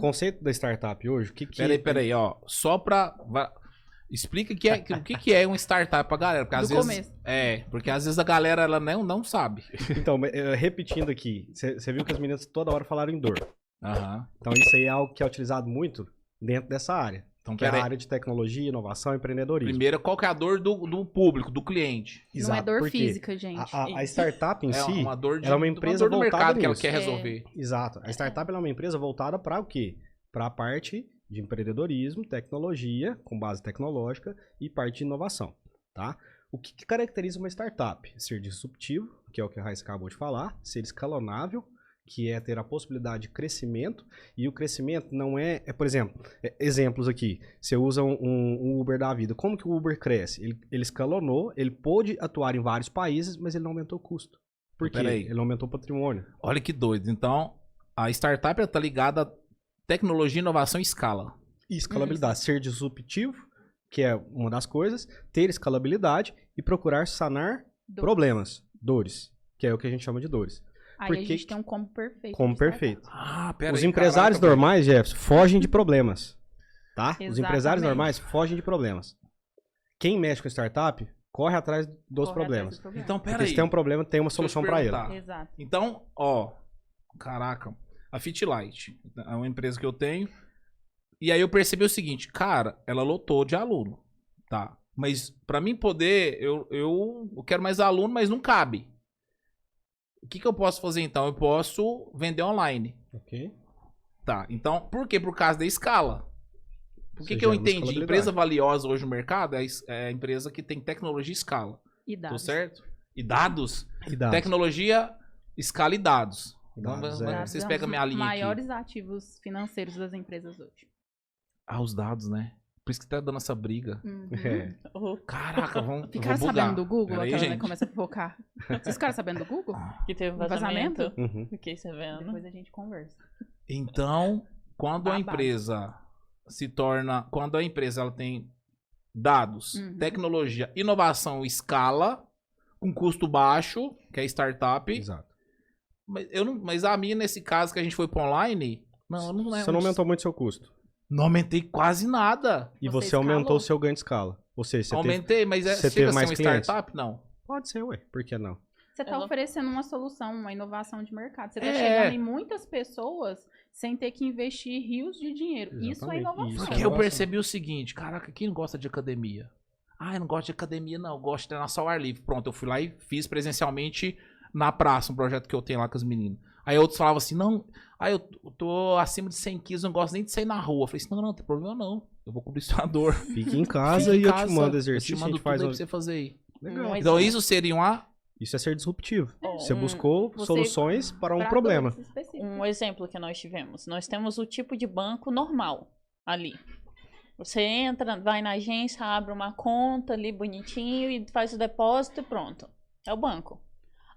conceito da startup hoje, o que Peraí, ó. Só pra... Explica o que é um startup pra galera. Porque às vezes... começo. Porque às vezes a galera ela não sabe. Então, repetindo aqui, você viu que as meninas toda hora falaram em dor. Aham. Então isso aí é algo que é utilizado muito dentro dessa área. Então, Que é a peraí. área de tecnologia, inovação e empreendedorismo. Primeiro, qual que é a dor do público, do cliente? Não é dor porque física, gente. A startup em si, uma dor ela é uma empresa uma dor do voltada mercado que ela nisso. quer resolver. Exato. A startup ela é uma empresa voltada para o quê? Para a parte de empreendedorismo, tecnologia, com base tecnológica, e parte de inovação, tá? O que caracteriza uma startup? Ser disruptivo, que é o que a Raíssa acabou de falar, ser escalonável, que é ter a possibilidade de crescimento, e o crescimento não por exemplo, exemplos aqui, você usa um Uber da vida, como que o Uber cresce? Ele escalonou, ele pôde atuar em vários países, mas ele não aumentou o custo. Por quê? Peraí. Ele não aumentou o patrimônio. Olha que doido. Então, a startup está ligada a tecnologia, inovação e escala. E escalabilidade, ser disruptivo, que é uma das coisas, ter escalabilidade e procurar sanar problemas, dores, que é o que a gente chama de dores. Aí Porque a gente tem um combo perfeito. Como de startup. perfeito. Pera Os aí, empresários caraca, normais, Jefferson, fogem de problemas, tá? Os Exatamente. empresários normais fogem de problemas. Quem mexe com startup, corre atrás dos Corre problemas. atrás do problema. Então, pera Porque aí. se tem um problema, tem uma Deixa eu te solução para ele. perguntar. Exato. Então, ó, caraca, a Fitlight é uma empresa que eu tenho. E aí eu percebi o seguinte, cara, ela lotou de aluno, tá? Mas pra mim poder, eu quero mais aluno, mas não cabe. O que eu posso fazer então? Eu posso vender online. Ok. Tá, então, por quê? Por causa da escala. Por que Você que eu gera uma entendi? escalabilidade. Empresa valiosa hoje no mercado é a empresa que tem tecnologia e escala. E Tô dados. certo? E dados? E dados. Tecnologia, escala e dados. Dados, Vamos- vocês São pegam os minha linha maiores aqui. ativos financeiros das empresas hoje. Os dados, né? Por isso que tá dando essa briga. Uhum. É. Caraca, vamos Ficaram vou bugar. sabendo do Google? Pera aí, Aquela gente. começa a focar. Vocês ficaram sabendo do Google? Que teve um Vazamento? vazamento. Uhum. Fiquei sabendo. Depois a gente conversa. Então, quando a Babado. empresa se torna... Quando a empresa ela tem dados, Uhum. tecnologia, inovação, escala, com custo baixo, que é startup. Exato. Mas a minha, nesse caso que a gente foi para online, não, eu não lembro. Você não aumentou muito seu custo. Não aumentei quase nada. E Você você aumentou escalou. o seu ganho de escala. Ou seja, você Aumentei, mas você chega teve a ser mais uma clientes? startup? Não. Pode ser, ué. Por que não? Você está Ela- oferecendo uma solução, uma inovação de mercado. Você está É. chegando em muitas pessoas sem ter que investir rios de dinheiro. Isso é Exatamente. inovação. Isso Porque é eu inovação. percebi o seguinte, caraca, quem não gosta de academia? Ah, eu não gosto de academia, não. Eu gosto de treinar só ao ar livre. Pronto, eu fui lá e fiz presencialmente na praça, um projeto que eu tenho lá com os meninos. Aí outros falavam assim, não, eu tô acima de 100 quilos, eu não gosto nem de sair na rua. Eu falei assim, não tem problema não. Eu vou cobrir sua dor. Fique em casa Fica em e eu casa, te mando eu exercício, te a mando gente faz tudo aí um... pra você fazer aí. Legal. Um Então exemplo. isso seria uma... Isso é ser disruptivo. Ó, Você um- buscou Você- soluções para um Pra problema. dores específicas. Um exemplo que nós tivemos. Nós temos o tipo de banco normal ali. Você entra, vai na agência, abre uma conta ali bonitinho e faz o depósito e pronto. É o banco.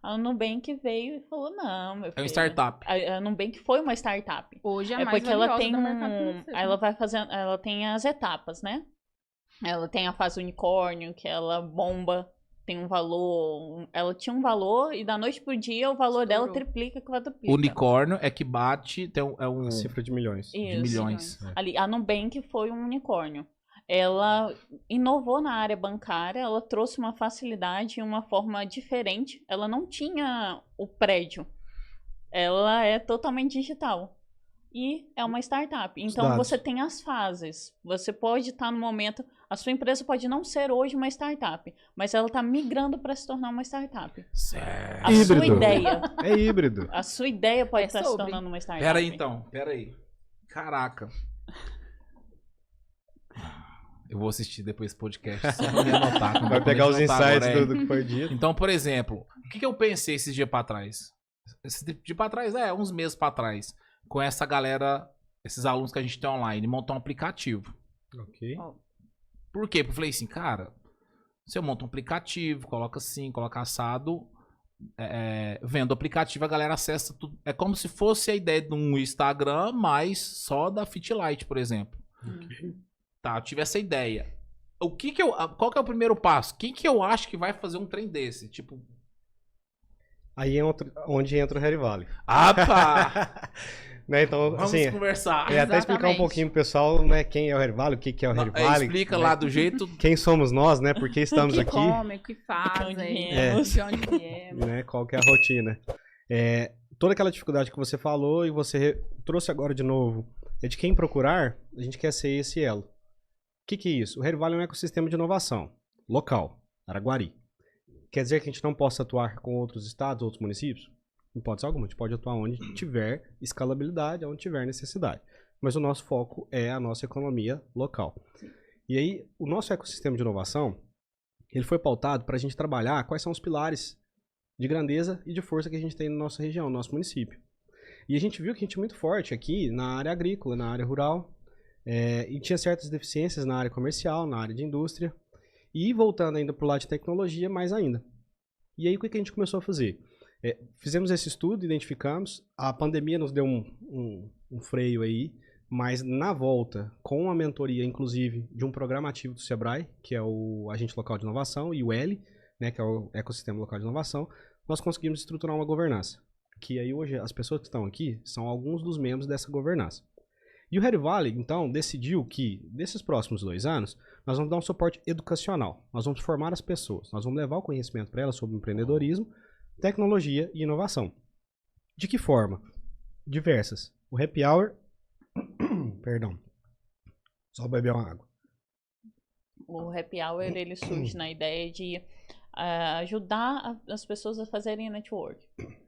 A Nubank veio e falou, não, meu É filho. uma startup. A Nubank foi uma startup. Hoje é, É mais porque ela valiosa tem do mercado financeiro. ela vai fazendo, ela tem as etapas, né? Ela tem a fase unicórnio, que ela bomba, tem um valor, ela tinha um valor e da noite pro dia o valor dela Estourou. triplica, quadruplica. Unicórnio é que bate, é um... A cifra de milhões. de Isso. milhões. Ali, a Nubank foi um unicórnio. Ela inovou na área bancária, ela trouxe uma facilidade e uma forma diferente. Ela não tinha o prédio. Ela é totalmente digital. E é uma startup. Então dados. você tem as fases. Você pode estar no momento. A sua empresa pode não ser hoje uma startup, mas ela está migrando para se tornar uma startup. Certo. A sua Híbrido. ideia. É híbrido. A sua ideia pode É estar se sobre. tornando uma startup. Pera aí então, pera aí. Caraca. Eu vou assistir depois esse podcast só pra me anotar. que eu não Vai vou pegar os poder anotar insights agora, do que foi dito. Então, por exemplo, o que eu pensei esses dias pra trás? Esse dia pra trás, uns meses pra trás. Com essa galera, esses alunos que a gente tem online, montar um aplicativo. Ok. Por quê? Porque eu falei assim, cara, se eu monto um aplicativo, coloca assim, coloca assado, vendo o aplicativo, a galera acessa tudo. É como se fosse a ideia de um Instagram, mas só da Fitlight, por exemplo. Tá, eu tive essa ideia. Qual que é o primeiro passo? Quem que eu acho que vai fazer um trem desse? Tipo, Aí é onde entra o Harry Valley. apa! Né? Então, Vamos assim, conversar. até explicar um Exatamente. pouquinho pro pessoal, né, quem é o Hervale, o que que é o Hervale. Explica né? lá do jeito. Quem somos nós, né? Por que estamos O que aqui, come, o que De fazem, onde de onde viemos. né? Qual que é a rotina. Toda aquela dificuldade que você falou e você trouxe agora de novo, é de quem procurar, a gente quer ser esse elo. O que que é isso? O Hervale é um ecossistema de inovação local, Araguari. Quer dizer que a gente não possa atuar com outros estados, outros municípios? Não pode ser alguma, a gente pode atuar onde tiver escalabilidade, onde tiver necessidade. Mas o nosso foco é a nossa economia local. E aí, o nosso ecossistema de inovação, ele foi pautado para a gente trabalhar quais são os pilares de grandeza e de força que a gente tem na nossa região, no nosso município. E a gente viu que a gente é muito forte aqui na área agrícola, na área rural, e tinha certas deficiências na área comercial, na área de indústria, e voltando ainda para o lado de tecnologia, mais ainda. E aí, o que a gente começou a fazer? Fizemos esse estudo, identificamos, a pandemia nos deu um freio aí, mas na volta, com a mentoria, inclusive, de um programa ativo do Sebrae, que é o Agente Local de Inovação, e o L, né, que é o Ecossistema Local de Inovação, nós conseguimos estruturar uma governança. Que aí hoje as pessoas que estão aqui são alguns dos membros dessa governança. E o Hervale, então, decidiu que, desses próximos 2 anos, nós vamos dar um suporte educacional. Nós vamos formar as pessoas, nós vamos levar o conhecimento para elas sobre empreendedorismo, tecnologia e inovação. De que forma? Diversas. O Happy Hour... Perdão. Só beber uma água. O Happy Hour, ele surge na ideia de ajudar as pessoas a fazerem network.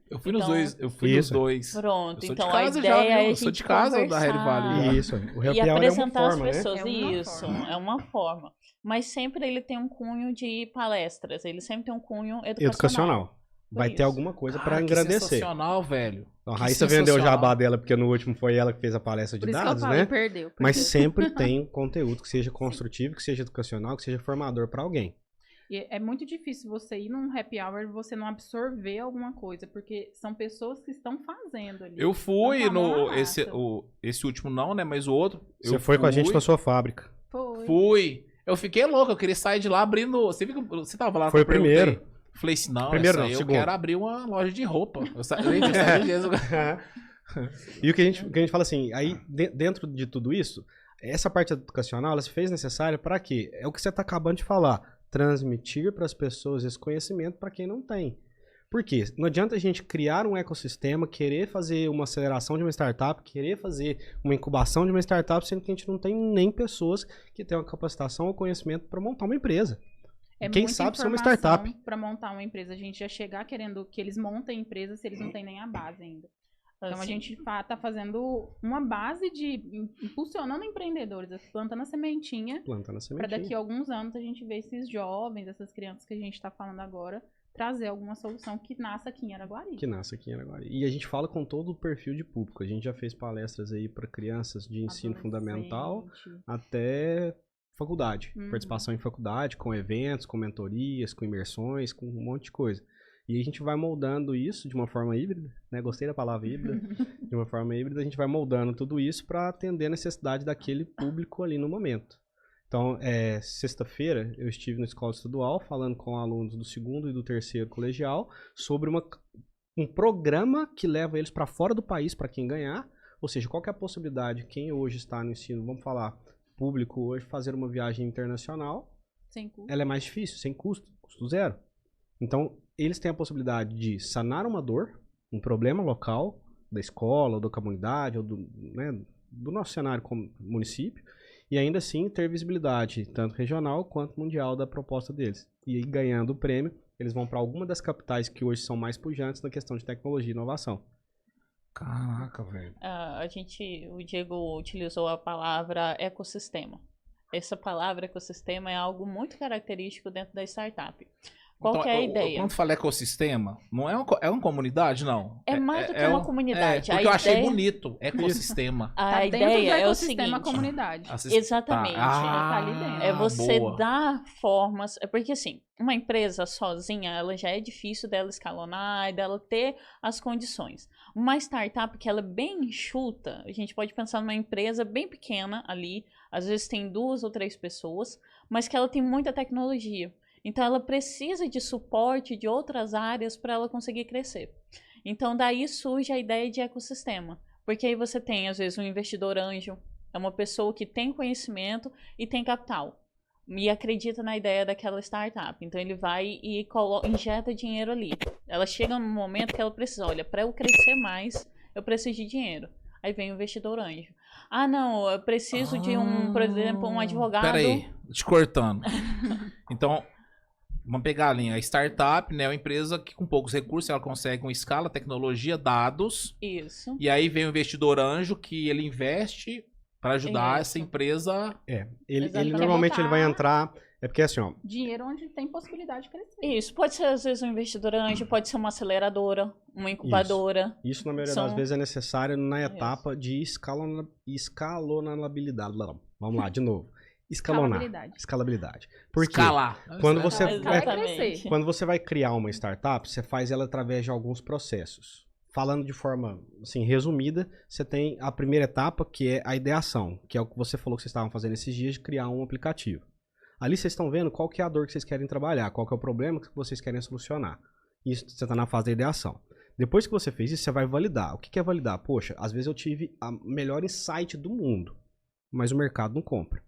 Eu fui nos Então, dois. Eu fui nos isso. dois. Pronto, Eu sou de então casa a já, ideia viu? é a Eu sou gente de casa da conversar Hervale. Isso. O e Happy Hour é uma apresentar forma, as pessoas. É uma Isso, forma. é uma forma. Mas sempre ele tem um cunho de palestras, ele sempre tem um cunho educacional. Educacional. Vai Foi ter isso. alguma coisa Cara, para que engrandecer. sensacional, velho. Então, a Que Raíssa vendeu o sensacional. jabá dela, porque no último foi ela que fez a palestra de Por isso que eu dados, falei, né? perdeu. Mas sempre tem conteúdo que seja construtivo, que seja educacional, que seja formador para alguém. E é muito difícil você ir num happy hour e você não absorver alguma coisa, porque são pessoas que estão fazendo ali. Eu fui Então, tá no. uma Esse último não, né? Mas o outro. Você eu foi com a gente fui, na sua fábrica. Foi. Fui. Eu fiquei louco, eu queria sair de lá abrindo. Você viu que você tava lá? Foi eu perguntei. o primeiro. Falei assim, não, Primeiro essa não, aí eu segundo. quero abrir uma loja de roupa. Eu saí de Jesus. E o que a gente fala assim, aí dentro de tudo isso, essa parte educacional, ela se fez necessária para quê? É o que você está acabando de falar, transmitir para as pessoas esse conhecimento para quem não tem. Por quê? Não adianta a gente criar um ecossistema, querer fazer uma aceleração de uma startup, querer fazer uma incubação de uma startup, sendo que a gente não tem nem pessoas que tenham a capacitação ou conhecimento para montar uma empresa. Quem sabe ser uma startup. Para montar uma empresa, a gente já chegar querendo que eles montem a empresa se eles não têm nem a base ainda. Então a Assim, gente tá fazendo uma base de impulsionando empreendedores, plantando a sementinha, Plantando a para sementinha. daqui a alguns anos a gente ver esses jovens, essas crianças que a gente está falando agora, trazer alguma solução que nasça aqui em Araguari. Que nasce aqui em Araguari. E a gente fala com todo o perfil de público. A gente já fez palestras aí para crianças de ensino fundamental Adolescente. até faculdade. Uhum. Participação em faculdade, com eventos, com mentorias, com imersões, com um monte de coisa. E a gente vai moldando isso de uma forma híbrida, né? Gostei da palavra híbrida. De uma forma híbrida, a gente vai moldando tudo isso para atender a necessidade daquele público ali no momento. Então, sexta-feira, eu estive na escola estadual falando com alunos do 2º e do 3º colegial sobre um programa que leva eles para fora do país para quem ganhar. Ou seja, qual que é a possibilidade, quem hoje está no ensino, vamos falar, público hoje, fazer uma viagem internacional, Sem custo. ela é mais difícil, sem custo zero. Então, eles têm a possibilidade de sanar uma dor, um problema local, da escola, ou da comunidade, ou do nosso cenário como município, e ainda assim ter visibilidade, tanto regional quanto mundial, da proposta deles. E aí, ganhando o prêmio, eles vão para alguma das capitais que hoje são mais pujantes na questão de tecnologia e inovação. Caraca, velho. o Diego utilizou a palavra ecossistema. Essa palavra ecossistema é algo muito característico dentro da startup. Qual que é a ideia? Quando fala ecossistema, não é uma comunidade, não. É mais do que uma comunidade. Porque A eu achei ideia- bonito, ecossistema. A Tá dentro do ideia é o ecossistema seguinte. comunidade. Exatamente. Tá ali dentro. É você boa. dar formas. É porque assim, uma empresa sozinha, ela já é difícil dela escalonar e dela ter as condições. Uma startup que ela é bem enxuta, a gente pode pensar numa empresa bem pequena ali, às vezes tem 2 ou 3 pessoas, mas que ela tem muita tecnologia. Então ela precisa de suporte de outras áreas para ela conseguir crescer. Então daí surge a ideia de ecossistema. Porque aí você tem, às vezes, um investidor anjo, é uma pessoa que tem conhecimento e tem capital. E acredita na ideia daquela startup. Então ele vai e injeta dinheiro ali. Ela chega num momento que ela precisa, olha, para eu crescer mais, eu preciso de dinheiro. Aí vem o investidor anjo. Ah, não, eu preciso de por exemplo, um advogado. Peraí, te cortando. Então, vamos pegar a linha. A startup, né, é uma empresa que com poucos recursos ela consegue uma escala, tecnologia, dados. Isso. E aí vem o investidor anjo que ele investe para ajudar essa Isso. empresa. Ele Exatamente. normalmente ele vai Botar- entrar. É porque assim, ó. Dinheiro onde tem possibilidade de crescer. Isso, pode ser às vezes um investidor anjo, pode ser uma aceleradora, uma incubadora. Isso, na maioria São- das vezes, é necessário na etapa de escalonabilidade. Vamos lá, de novo. Escalonar. Escalabilidade. Porque Escalar. quando você- Vai crescer. quando você vai criar uma startup, você faz ela através de alguns processos. Falando de forma assim, resumida, você tem a primeira etapa, que é a ideação, que é o que você falou que vocês estavam fazendo esses dias, de criar um aplicativo. Ali vocês estão vendo qual que é a dor que vocês querem trabalhar, qual que é o problema que vocês querem solucionar. Isso você está na fase da ideação. Depois que você fez isso, você vai validar. O que é validar? Poxa, às vezes eu tive a melhor insight do mundo, mas o mercado não compra.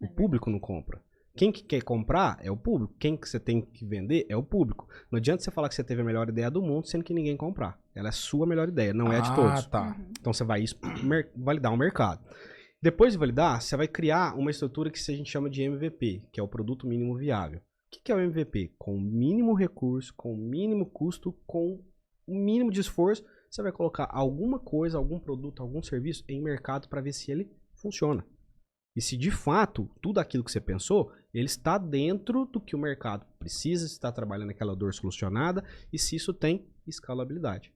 O público não compra. Quem que quer comprar é o público. Quem que você tem que vender é o público. Não adianta você falar que você teve a melhor ideia do mundo, sendo que ninguém comprar. Ela é sua melhor ideia, não é a de todos. Tá. Então você vai validar um mercado. Depois de validar, você vai criar uma estrutura que a gente chama de MVP, que é o produto mínimo viável. O que é o MVP? Com o mínimo recurso, com o mínimo custo, com o mínimo de esforço, você vai colocar alguma coisa, algum produto, algum serviço em mercado para ver se ele funciona. E se de fato tudo aquilo que você pensou, ele está dentro do que o mercado precisa, se está trabalhando aquela dor solucionada e se isso tem escalabilidade.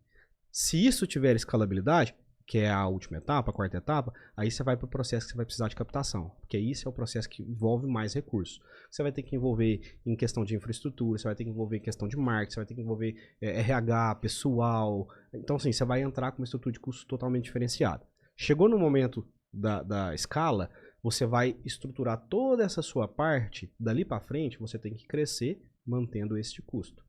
Se isso tiver escalabilidade, que é a última etapa, a quarta etapa, aí você vai para o processo que você vai precisar de captação, porque isso é o processo que envolve mais recursos. Você vai ter que envolver em questão de infraestrutura, você vai ter que envolver em questão de marketing, você vai ter que envolver RH, pessoal. Então, assim, você vai entrar com uma estrutura de custo totalmente diferenciada. Chegou no momento da escala, você vai estruturar toda essa sua parte, dali para frente você tem que crescer mantendo este custo.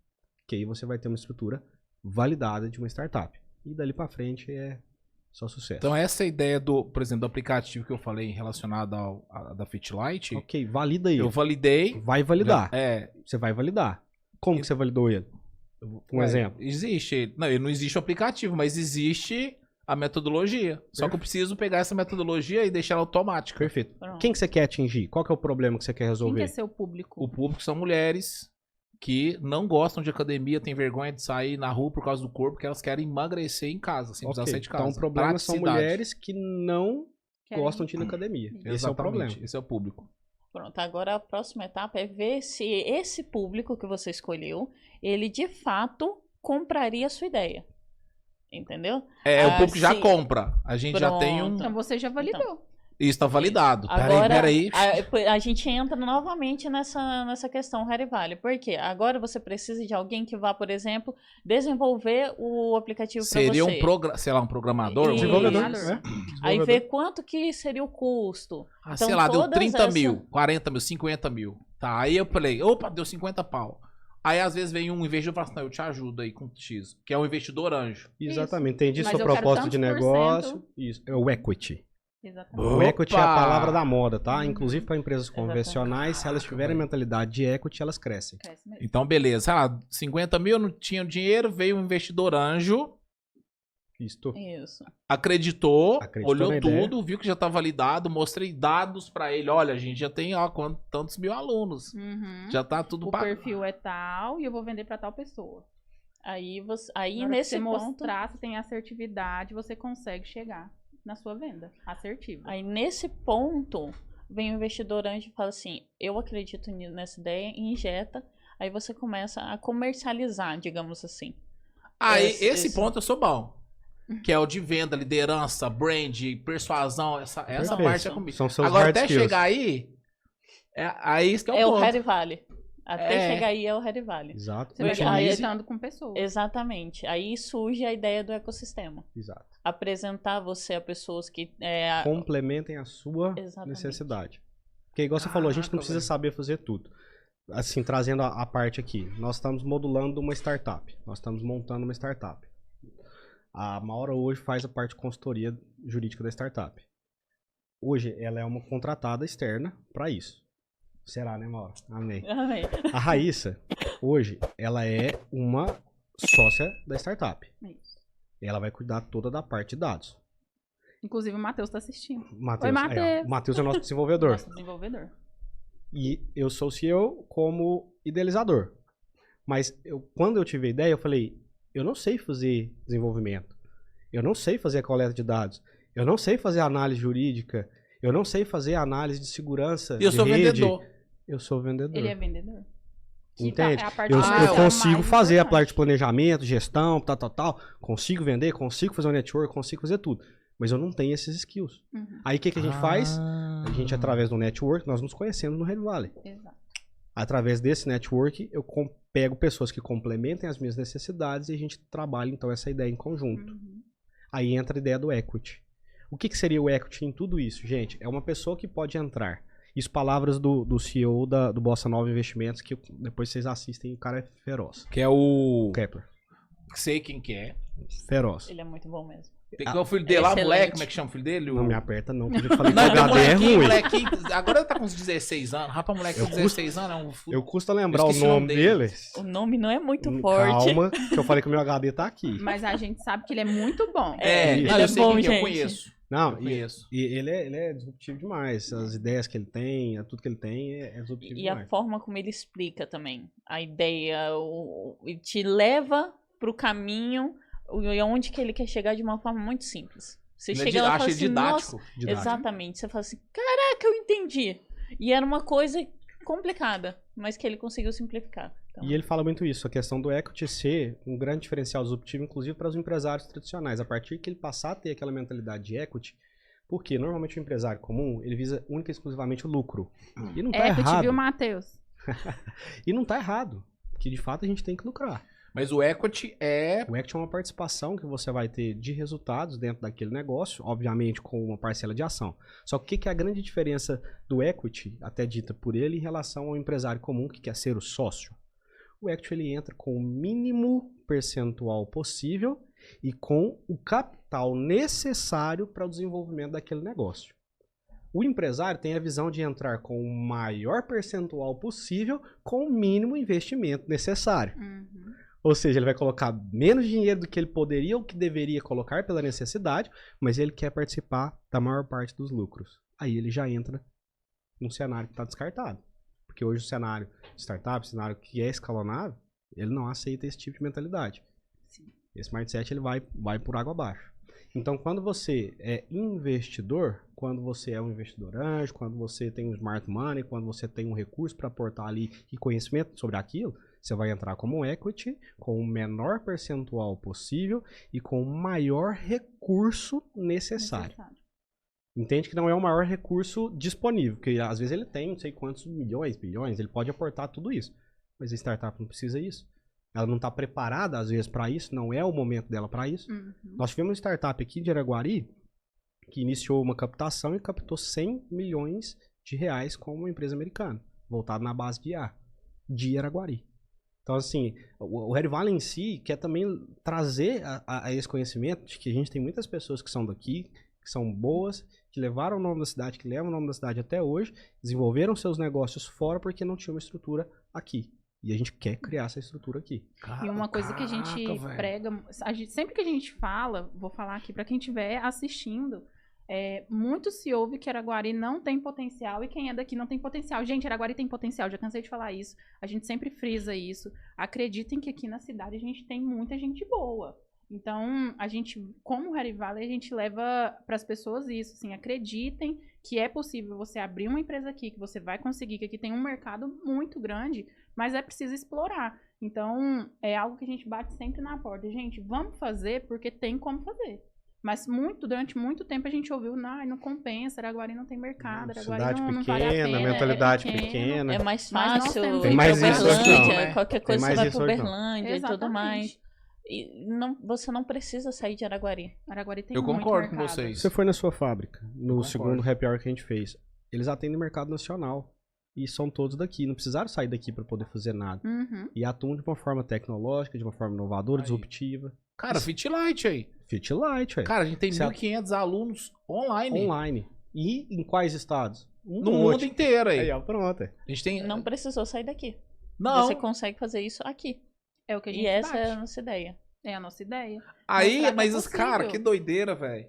Que aí você vai ter uma estrutura validada de uma startup. E dali para frente é só sucesso. Então essa ideia do, por exemplo, do aplicativo que eu falei relacionado da Fitlight, Ok, valida ele. eu validei. Vai validar. É, Você vai validar. Como que você validou ele? Um ué, exemplo. Existe. Não, não existe o aplicativo, mas existe a metodologia. Só que eu preciso pegar essa metodologia e deixar ela automática. Perfeito. Pronto. Quem que você quer atingir? Qual que é o problema que você quer Quem resolver? quer ser o público? O público são mulheres que não gostam de academia, têm vergonha de sair na rua por causa do corpo, que elas querem emagrecer em casa, sem precisar Ok, sair de casa. então o problema são Praticidade. mulheres que não Querem- gostam de ir na academia. Esse é o Exatamente, problema. esse é o público. Pronto, agora a próxima etapa é ver se esse público que você escolheu, ele de fato compraria a sua ideia. Entendeu? É, o público já se- compra. A gente já tem um... Pronto. Então você já validou. Isso tá validado. Agora, Peraí. a gente entra novamente nessa questão Harry Valley. Por quê? Agora você precisa de alguém que vá, por exemplo, desenvolver o aplicativo para você. Seria um programador? Isso. Desenvolvedor. Desenvolvedor. Aí Desenvolvedor. ver quanto que seria o custo. Ah, Então, sei lá, deu todas 30 essa- mil, 40 mil, 50 mil. Tá, aí eu falei, opa, deu 50 pau. Aí às vezes vem um investidor e fala assim, não, eu te ajudo aí com X, que é um investidor anjo. Exatamente. Entendi Mas seu eu quero propósito de tantos por negócio. cento. Isso. É o equity. Exatamente. O equity é a Opa! palavra da moda, tá? Uhum. Inclusive para empresas convencionais, se elas tiverem mentalidade de equity, elas crescem. Cresce mesmo. Então, beleza. Sei lá, 50 mil, não tinha dinheiro, veio um investidor anjo, Isto. Isso. acreditou Acreditou olhou na ideia. tudo, viu que já tá validado, mostrei dados pra ele. Olha, a gente já tem, ó, tantos mil alunos. Uhum. Já tá tudo O pago. perfil é tal e eu vou vender pra tal pessoa. Aí Na hora que nesse você ponto, mostrar, você tem assertividade, você consegue chegar na sua venda assertiva. aí nesse ponto vem o investidor anjo e fala assim: eu acredito nessa ideia, injeta. Aí você começa a comercializar, digamos assim. Aí, Esse- esse esse- ponto eu sou bom. Que é o de venda, liderança, brand, persuasão, essa Perfeito. parte é comigo. São seus Agora, hard até skills. chegar aí, aí isso que é o É o ponto. Harry Valley. Até É. chegar aí é o Harry Valley. Exato. Você vai Porque aí- conversando com pessoas. Exatamente. Aí surge a ideia do ecossistema. Exato. Apresentar você a pessoas que. Complementem a sua Exatamente. necessidade. Porque, igual você falou, a gente não Caraca, precisa velho. saber fazer tudo. Assim, trazendo a parte aqui. Nós estamos modulando uma startup. Nós estamos montando uma startup. A Maura hoje faz a parte de consultoria jurídica da startup. Hoje ela é uma contratada externa para isso. Será, né, Maura? Amém. Amém. A Raíssa, hoje, ela é uma sócia da startup. Isso. Ela vai cuidar toda da parte de dados. Inclusive o Matheus tá assistindo. Matheus, Oi, Matheus. o Matheus é nosso desenvolvedor. Nosso desenvolvedor. E eu sou o CEO como idealizador. Mas quando eu tive a ideia, eu falei, eu não sei fazer desenvolvimento. Eu não sei fazer a coleta de dados. Eu não sei fazer análise jurídica. Eu não sei fazer análise de segurança E eu de sou rede. vendedor. Eu sou vendedor. Ele é vendedor. Que Entende? é a parte Eu que eu é consigo mais fazer a importante. parte de planejamento, gestão, tal. Consigo vender, consigo fazer um network, consigo fazer tudo. Mas eu não tenho esses skills. Uhum. Aí o que a gente faz? Ah. A gente, através do network, nós nos conhecemos no Red Valley. Exato. Através desse network, eu pego pessoas que complementem as minhas necessidades e a gente trabalha, então, essa ideia em conjunto. Uhum. Aí entra a ideia do equity. O que seria o equity em tudo isso, gente? É uma pessoa que pode entrar. Isso palavras do CEO do Bossa Nova Investimentos, que depois vocês assistem, o cara é feroz. Que é o... Kepler. Sei quem que é. Feroz. Ele é muito bom mesmo. Tem que ver o filho dele lá, Excelente. moleque. Como é que chama o filho dele? Não me aperta não, porque eu já falei que Não, o HD é molequinho, ruim. molequinho. Agora ele tá com uns 16 anos. Rapaz, moleque com 16 anos é um... Eu custa lembrar o esqueci o nome nome dele. dele. O nome não é muito forte. Calma, que eu falei que o meu HD tá aqui. Mas a gente sabe que ele é muito bom. É, Isso. não, Ele eu é sei bom, quem que é, eu gente. conheço. Não, Eu conheço. e ele é disruptivo demais. As ideias que ele tem, tudo que ele tem é disruptivo E a demais. forma como ele explica também. A ideia, ele te leva pro caminho onde que ele quer chegar de uma forma muito simples. Você Ele chega lá e acha fala ele assim, didático. nossa, Didático. exatamente. Você fala assim, caraca, eu entendi. E era uma coisa complicada, mas que ele conseguiu simplificar. Então, E ele fala muito isso, a questão do equity ser um grande diferencial disruptivo, inclusive para os empresários tradicionais. A partir que ele passar a ter aquela mentalidade de equity, porque normalmente o empresário comum, ele visa única e exclusivamente o lucro. E não tá Equity, errado. viu, Matheus? E não tá errado. Que de fato a gente tem que lucrar. Mas o equity é... O equity é uma participação que você vai ter de resultados dentro daquele negócio, obviamente com uma parcela de ação. Só que o que é a grande diferença do equity, até dita por ele, em relação ao empresário comum que quer ser o sócio? O equity ele entra com o mínimo percentual possível e com o capital necessário para o desenvolvimento daquele negócio. O empresário tem a visão de entrar com o maior percentual possível com o mínimo investimento necessário. Uhum. Ou seja, ele vai colocar menos dinheiro do que ele poderia ou que deveria colocar pela necessidade, mas ele quer participar da maior parte dos lucros. Aí ele já entra num cenário que está descartado. Porque hoje o cenário de startup, o cenário que é escalonável, ele não aceita esse tipo de mentalidade. Sim. Esse mindset ele vai por água abaixo. Então, quando você é investidor, quando você é um investidor anjo, quando você tem um smart money, quando você tem um recurso para aportar ali e conhecimento sobre aquilo, você vai entrar como um equity com o menor percentual possível e com o maior recurso necessário. Entende que não é o maior recurso disponível, porque às vezes ele tem não sei quantos milhões, bilhões, ele pode aportar tudo isso. Mas a startup não precisa disso. Ela não está preparada, às vezes, para isso, não é o momento dela para isso. Uhum. Nós tivemos uma startup aqui de Araguari que iniciou uma captação e captou 100 milhões de reais com uma empresa americana, voltada na base de IA, de Araguari. Então, assim, o Red Valley em si quer também trazer a esse conhecimento de que a gente tem muitas pessoas que são daqui, que são boas, que levaram o nome da cidade, que levam o nome da cidade até hoje, desenvolveram seus negócios fora porque não tinha uma estrutura aqui. E a gente quer criar essa estrutura aqui. E uma coisa que a gente prega, sempre que a gente fala, vou falar aqui para quem estiver assistindo, muito se ouve que Araguari não tem potencial e quem é daqui não tem potencial. Gente, Araguari tem potencial, já cansei de falar isso. A gente sempre frisa isso. Acreditem que aqui na cidade a gente tem muita gente boa. Então, a gente, como Red Valley, a gente leva para as pessoas isso, assim, acreditem que é possível você abrir uma empresa aqui, que você vai conseguir, que aqui tem um mercado muito grande, mas é preciso explorar. Então, é algo que a gente bate sempre na porta. Gente, vamos fazer porque tem como fazer. Mas durante muito tempo a gente ouviu, não compensa, Araguari não tem mercado, Araguari Cidade não vale a pena, mentalidade pequeno. pequena. é mais Mas nós fácil temos Tem ir mais pra isso hoje não, Uberlândia, né? qualquer Tem coisa você mais vai isso pra hoje não. Uberlândia e tudo Exatamente. mais. E você não precisa sair de Araguari. Araguari tem Eu muito concordo com mercado. vocês. Você foi na sua fábrica, no Concordo. segundo happy hour que a gente fez. Eles atendem o mercado nacional. E são todos daqui. Não precisaram sair daqui para poder fazer nada. Uhum. E atuam de uma forma tecnológica, de uma forma inovadora, Aí. disruptiva. Cara, Fit Light aí. Fitlight, velho. Cara, a gente tem Se a- 1.500 alunos online. Online. E em quais estados? No mundo inteiro aí. Aí, ó, pronto. A gente tem... Não precisou sair daqui. Não. Você consegue fazer isso aqui. É o que a gente E essa bate. é a nossa ideia. É a nossa ideia. Aí, Mostrar que é mas os possível. cara, que doideira, velho.